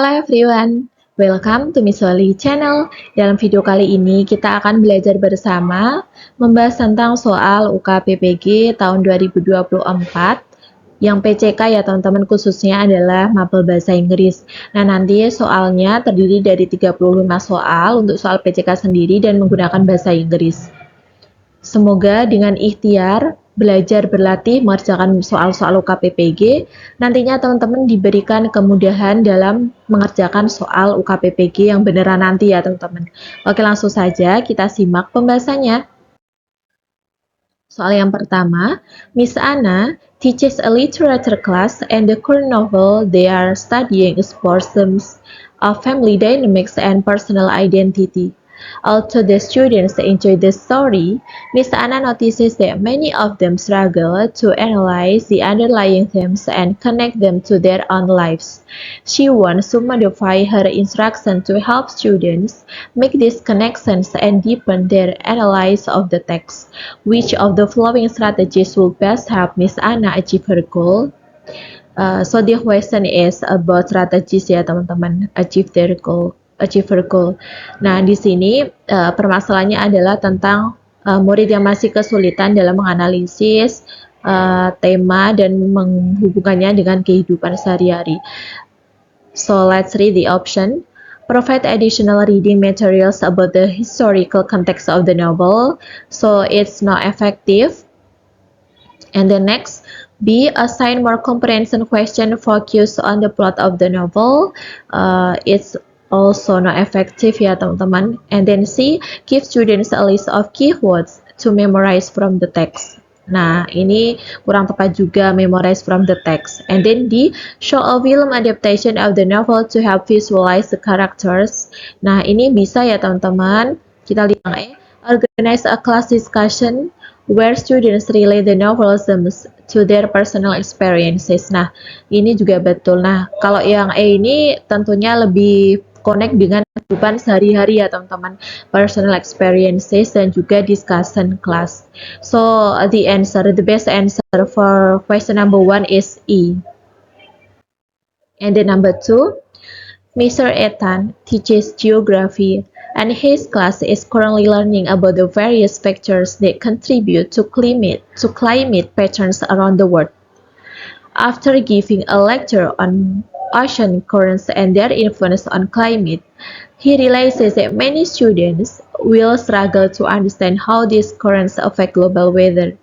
Halo everyone, welcome to Miss Wali channel. Dalam video kali ini kita akan belajar bersama membahas tentang soal UKPPG tahun 2024 yang PCK ya teman-teman, khususnya adalah mapel bahasa Inggris. Nah, nanti soalnya terdiri dari 35 soal untuk soal PCK sendiri dan menggunakan bahasa Inggris. Semoga dengan ikhtiar belajar berlatih mengerjakan soal-soal UKPPG, nantinya teman-teman diberikan kemudahan dalam mengerjakan soal UKPPG yang beneran nanti ya teman-teman. Oke, langsung saja kita simak pembahasannya. Soal yang pertama, Miss Anna teaches a literature class and the current novel they are studying explores themes of family dynamics and personal identity. Although the students enjoy the story, Miss Anna notices that many of them struggle to analyze the underlying themes and connect them to their own lives. She wants to modify her instruction to help students make these connections and deepen their analysis of the text. Which of the following strategies will best help Miss Anna achieve her goal? So the question is about strategies ya teman-teman, achieve her goal. Nah, di sini permasalahannya adalah tentang murid yang masih kesulitan dalam menganalisis tema dan menghubungkannya dengan kehidupan sehari-hari. So, let's read the option. Provide additional reading materials about the historical context of the novel, so it's not effective. And the next, B. Assign more comprehension question focus on the plot of the novel. It's also not effective ya teman-teman. And then C. Give students a list of keywords to memorize from the text. Nah, ini kurang tepat juga, memorize from the text. And then D. Show a film adaptation of the novel to help visualize the characters. Nah, ini bisa ya teman-teman. Kita lihat yang E. Organize a class discussion where students relate the novel themes to their personal experiences. Nah, ini juga betul. Nah, kalau yang E ini tentunya lebih connect dengan kehidupan sehari-hari ya teman-teman, personal experiences dan juga discussion class. So, the best answer for question number 1 is E. And then number 2, Mr. Ethan teaches geography, and his class is currently learning about the various factors that contribute to climate patterns around the world. After giving a lecture on ocean currents and their influence on climate, he realizes that many students will struggle to understand how these currents affect global weather.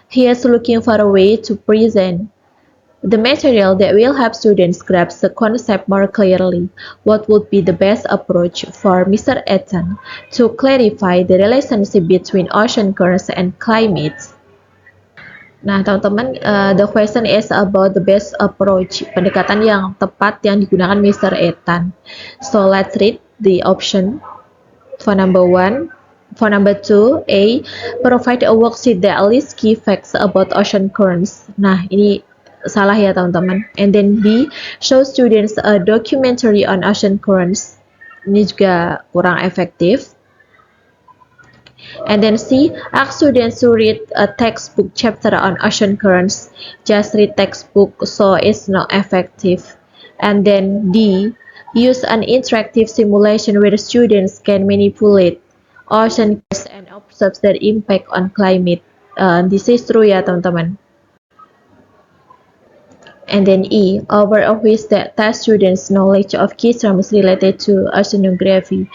He is looking for a way to present the material that will help students grasp the concept more clearly. What would be the best approach for Mr. Ethan to clarify the relationship between ocean currents and climate? Nah, teman-teman, the question is about the best approach, pendekatan yang tepat yang digunakan Mr. Ethan. So, let's read the option for number 1. For number 2, A. Provide a worksheet that lists key facts about ocean currents. Nah, ini salah ya teman-teman. And then B. Show students a documentary on ocean currents. Ini juga kurang efektif. And then C. Ask students to read a textbook chapter on ocean currents. Just read textbook, so it's not effective. And then D. Use an interactive simulation where students can manipulate ocean currents and observe their impact on climate. This is true ya teman-teman. And then E. Over a quiz that test students' knowledge of key terms related to oceanography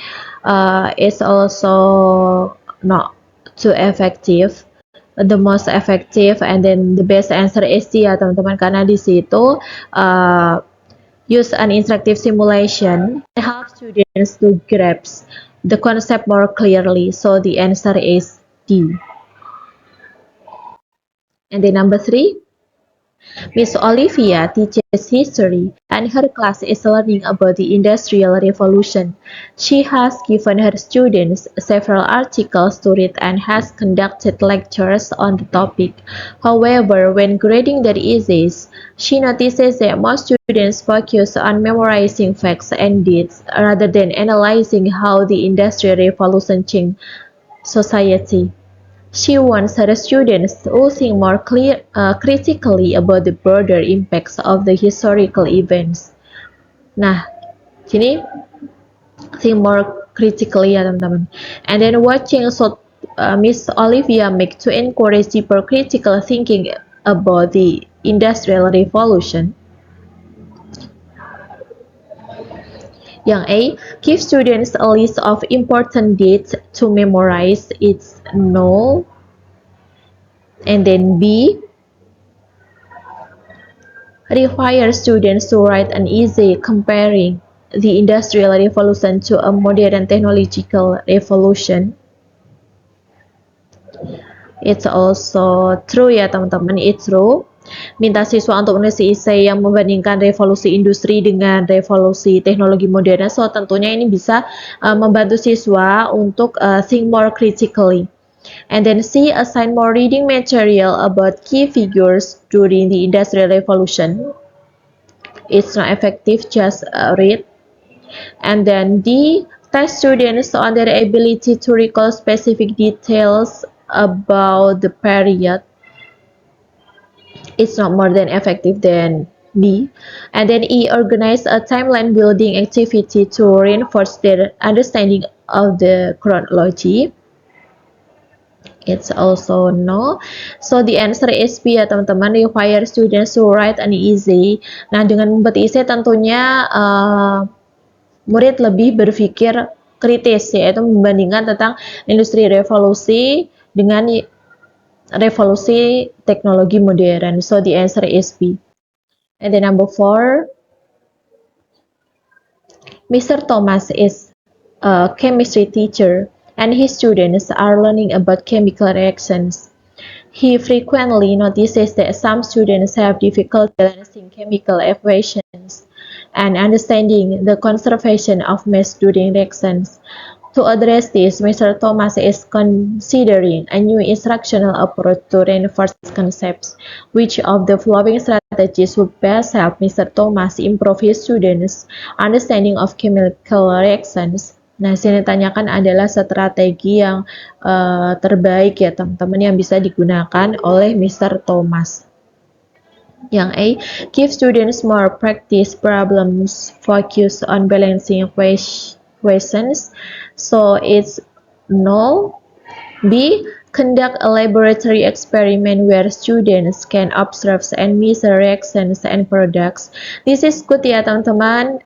is also not too effective. The most effective and then the best answer is D ya teman-teman, karena di situ use an interactive simulation to help students to grasp the concept more clearly. So the answer is D. And then number 3, Miss Olivia teaches history, and her class is learning about the Industrial Revolution. She has given her students several articles to read and has conducted lectures on the topic. However, when grading their essays, she notices that most students focus on memorizing facts and dates rather than analyzing how the Industrial Revolution changed society. She wants her students to think more critically about the broader impacts of the historical events. Nah, Sini think more critically ya teman-teman. And then watching so Miss Olivia make to encourage deeper critical thinking about the Industrial Revolution. Yang A, give students a list of important dates to memorize. It's no. And then B, require students to write an essay comparing the Industrial Revolution to a modern technological revolution. It's also true ya teman-teman, it's true. Minta siswa untuk menulis esai yang membandingkan revolusi industri dengan revolusi teknologi modern. So tentunya ini bisa membantu siswa untuk think more critically. And then C, assign more reading material about key figures during the Industrial Revolution. It's not effective, just read. And then D, test students on their ability to recall specific details about the period. It's not more than effective than B. And then E, organize a timeline building activity to reinforce their understanding of the chronology. It's also no. So the answer is B ya teman-teman, require students to write an essay. Nah dengan membuat essay tentunya murid lebih berpikir kritis, yaitu membandingkan tentang industri revolusi dengan revolusi teknologi modern. So the answer is B. And then number 4, Mr. Thomas is a chemistry teacher and his students are learning about chemical reactions. He frequently notices that some students have difficulty balancing chemical equations and understanding the conservation of mass during reactions. To address this, Mr. Thomas is considering a new instructional approach to reinforce concepts. Which of the following strategies would best help Mr. Thomas improve his students' understanding of chemical reactions? Nah, sini ditanyakan adalah strategi yang terbaik ya teman-teman yang bisa digunakan oleh Mr. Thomas. Yang A, give students more practice problems, focus on balancing equations. So it's no. B, conduct a laboratory experiment where students can observe and measure reactions and products. This is good ya teman-teman,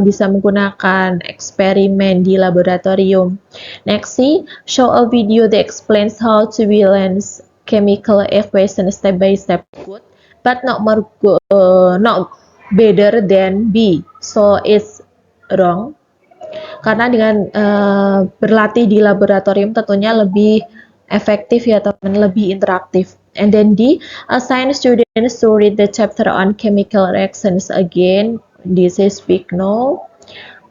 bisa menggunakan eksperimen di laboratorium. Next C, show a video that explains how to balance chemical equations step by step. Good, but not better than B. So it's wrong. Karena dengan berlatih di laboratorium tentunya lebih efektif ya teman, lebih interaktif. And then D, assign students to read the chapter on chemical reactions again. This is big no.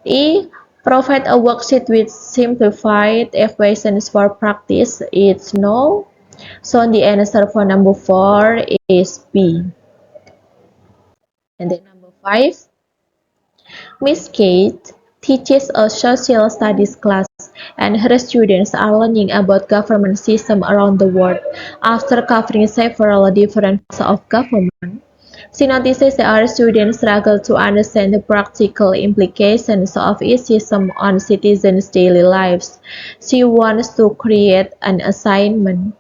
E, provide a worksheet with simplified equations for practice. It's no. So the answer for number 4 is B. And then number 5, Miss Kate teaches a social studies class and her students are learning about government system around the world. After covering several different forms of government, she notices that our students struggle to understand the practical implications of each system on citizens' daily lives. She wants to create an assignment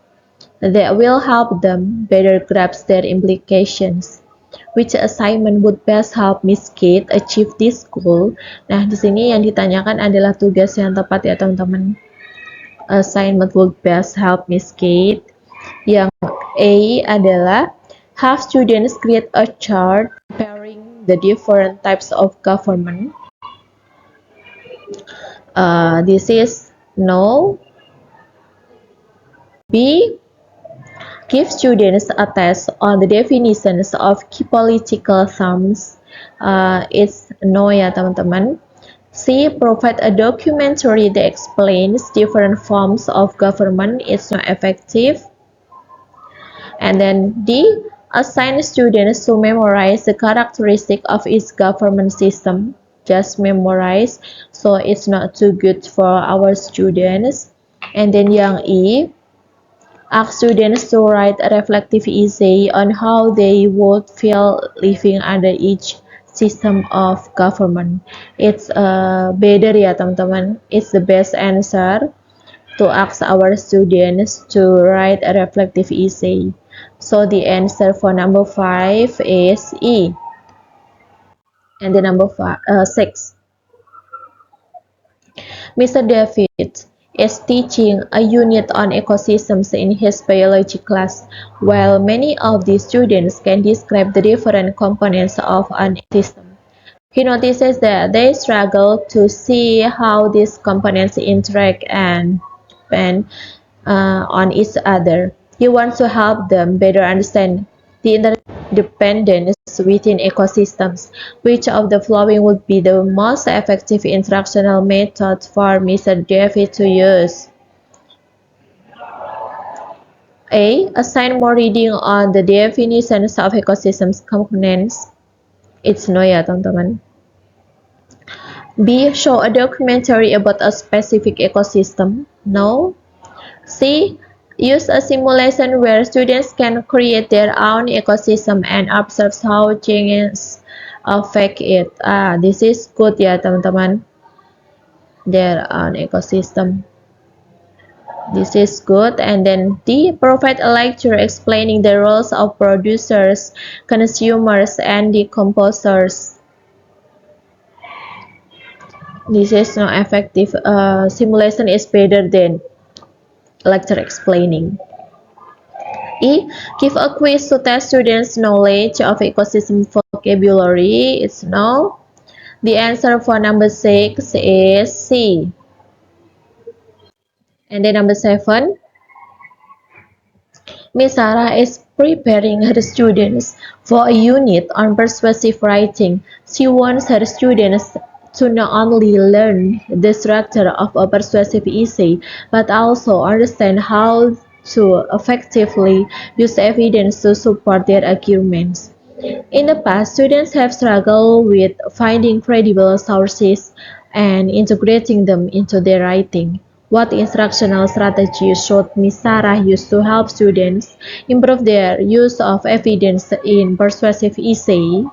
that will help them better grasp their implications. Which assignment would best help Miss Kate achieve this goal? Nah, di sini yang ditanyakan adalah tugas yang tepat ya teman-teman. Assignment would best help Miss Kate. Yang A adalah have students create a chart comparing the different types of government. This is no. B, give students a test on the definitions of key political terms. It's no ya teman-teman. C, provide a documentary that explains different forms of government. It's not effective. And then D, assign students to memorize the characteristic of each government system. Just memorize. So it's not too good for our students. And then yang E, ask students to write a reflective essay on how they would feel living under each system of government. It's better ya teman-teman. It's the best answer to ask our students to write a reflective essay. So the answer for number 5 is E. And the number 6. Mr. David is teaching a unit on ecosystems in his biology class, while many of the students can describe the different components of an ecosystem. He notices that they struggle to see how these components interact and depend on each other. He wants to help them better understand the interdependence within ecosystems. Which of the following would be the most effective instructional method for Mr. David to use? A. Assign more reading on the definitions of ecosystems components. It's no ya teman-teman. B. Show a documentary about a specific ecosystem. No. C. Use a simulation where students can create their own ecosystem and observe how changes affect it. This is good ya teman-teman. Their own ecosystem. This is good. And then D. Provide a lecture explaining the roles of producers, consumers, and decomposers. This is not effective. Simulation is better than lecture explaining. E. Give a quiz to test students' knowledge of ecosystem vocabulary. It's no. The answer for number 6 is C. And then number 7. Miss Sarah is preparing her students for a unit on persuasive writing. She wants her students to not only learn the structure of a persuasive essay, but also understand how to effectively use evidence to support their arguments. In the past, students have struggled with finding credible sources and integrating them into their writing. What instructional strategies should Miss Sarah use to help students improve their use of evidence in persuasive essay?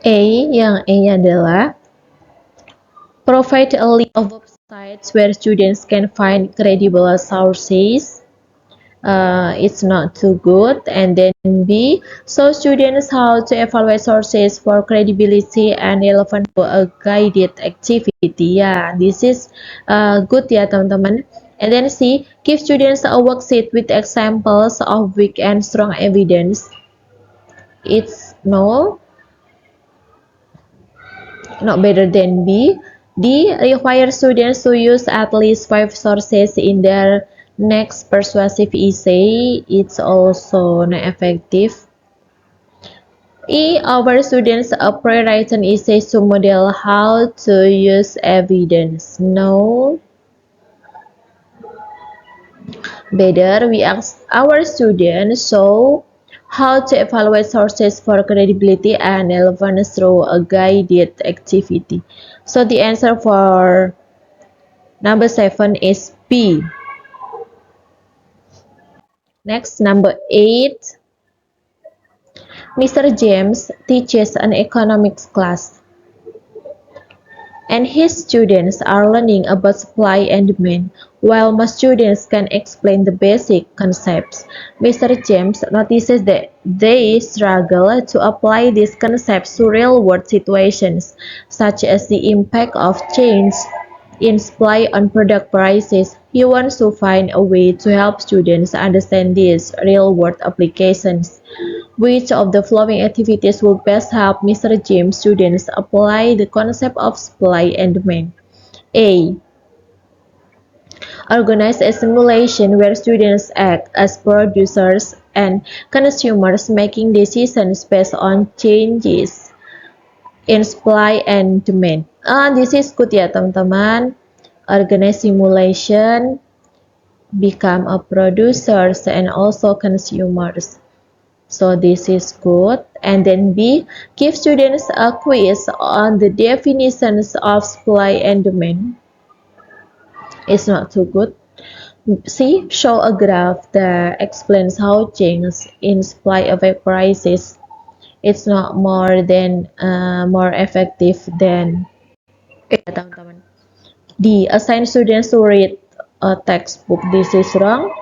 A. Yang A adalah provide a list of websites where students can find credible sources. It's not too good. And then B, show students how to evaluate sources for credibility and relevant to a guided activity. Yeah, this is good ya teman-teman. And then C, give students a worksheet with examples of weak and strong evidence. It's no, not better than B. D, require students to use at least 5 sources in their next persuasive essay. It's also not effective. E, our students a pre-written essay to model how to use evidence. No. Better, we ask our students show how to evaluate sources for credibility and relevance through a guided activity. So the answer for number 7 is B. Next, number 8. Mr. James teaches an economics class, and his students are learning about supply and demand. While most students can explain the basic concepts, Mr. James notices that they struggle to apply these concepts to real-world situations, such as the impact of change in supply on product prices. He wants to find a way to help students understand these real-world applications. Which of the following activities will best help Mr. James students apply the concept of supply and demand? A. Organize a simulation where students act as producers and consumers making decisions based on changes in supply and demand. This is good ya teman-teman. Organize simulation, become a producers and also consumers. So this is good. And then B, give students a quiz on the definitions of supply and demand. It's not too good. C, show a graph that explains how changes in supply affect prices. It's not more effective than teman-teman. D. Assign students to read a textbook. This is wrong.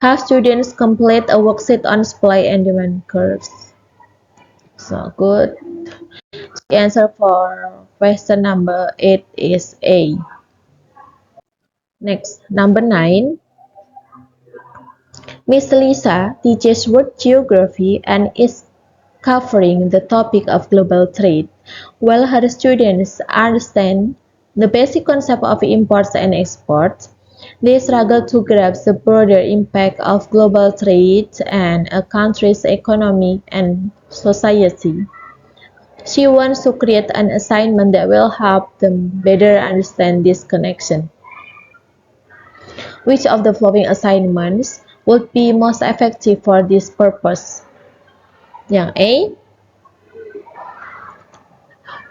Have students complete a worksheet on supply and demand curves. So good. The answer for question number 8 is A. Next, number 9. Miss Lisa teaches World Geography and is covering the topic of global trade, while her students understand the basic concept of imports and exports. They struggle to grasp the broader impact of global trade and a country's economy and society. She wants to create an assignment that will help them better understand this connection. Which of the following assignments would be most effective for this purpose? Yang A.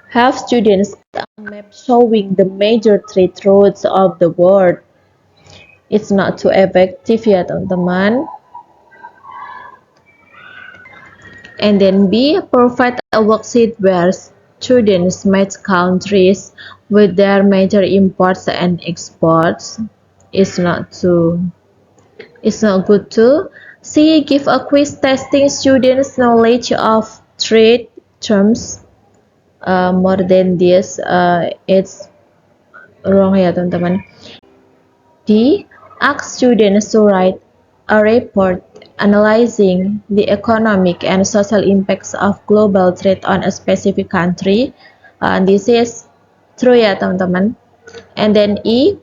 Have students create a map showing the major trade routes of the world. It's not too effective ya teman-teman. And then B. Provide a worksheet where students match countries with their major imports and exports. It's not good too. C. Give a quiz testing students' knowledge of trade terms. More than this, it's wrong ya teman-teman. D. Ask students to write a report analyzing the economic and social impacts of global trade on a specific country. This is true ya teman-teman. And then E.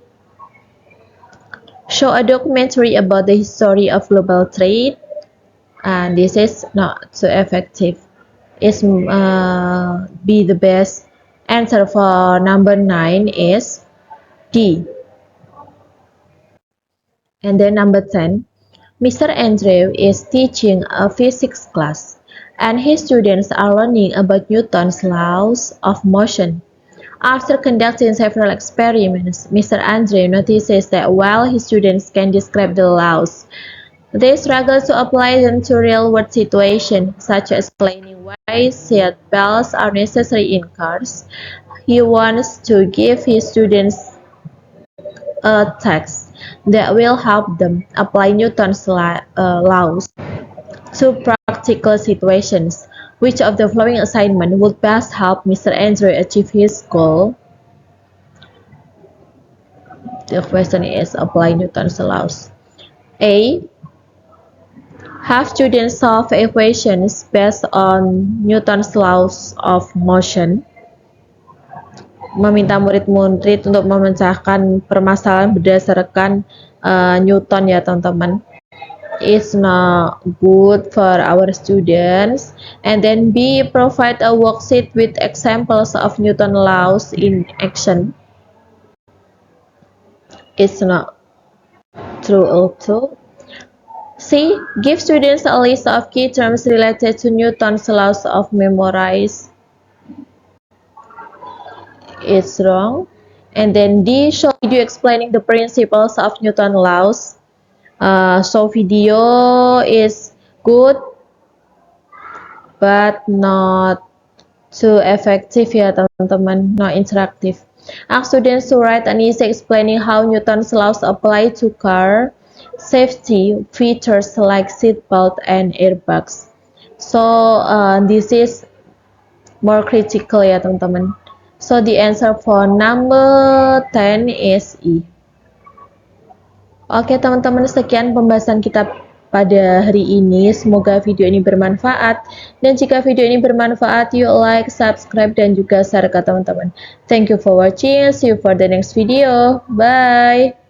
Show a documentary about the history of global trade. And this is not too effective. It's be the best answer for number 9 is D. And then number 10, Mr. Andrew is teaching a physics class and his students are learning about Newton's laws of motion. After conducting several experiments, Mr. Andrew notices that while his students can describe the laws, they struggle to apply them to real-world situations, such as explaining why seat belts are necessary in cars. He wants to give his students a text that will help them apply Newton's laws to practical situations. Which of the following assignment would best help Mr. Andrew achieve his goal? The question is apply Newton's laws. A. Have students solve equations based on Newton's laws of motion. Meminta murid-murid untuk memecahkan permasalahan berdasarkan Newton ya teman-teman. It's not good for our students. And then B. Provide a worksheet with examples of Newton laws in action. It's not true also. C. Give students a list of key terms related to Newton's laws of memorize. It's wrong. And then D. Show video explaining the principles of Newton laws. So video is good but not too effective ya teman-teman, not interactive. Ask students to write an essay explaining how Newton's laws apply to car safety features like seat belt and airbags. So this is more critical ya teman-teman. So the answer for number 10 is E. Oke teman-teman, sekian pembahasan kita pada hari ini. Semoga video ini bermanfaat. Dan jika video ini bermanfaat, yuk like, subscribe, dan juga share ke teman-teman. Thank you for watching. See you for the next video. Bye.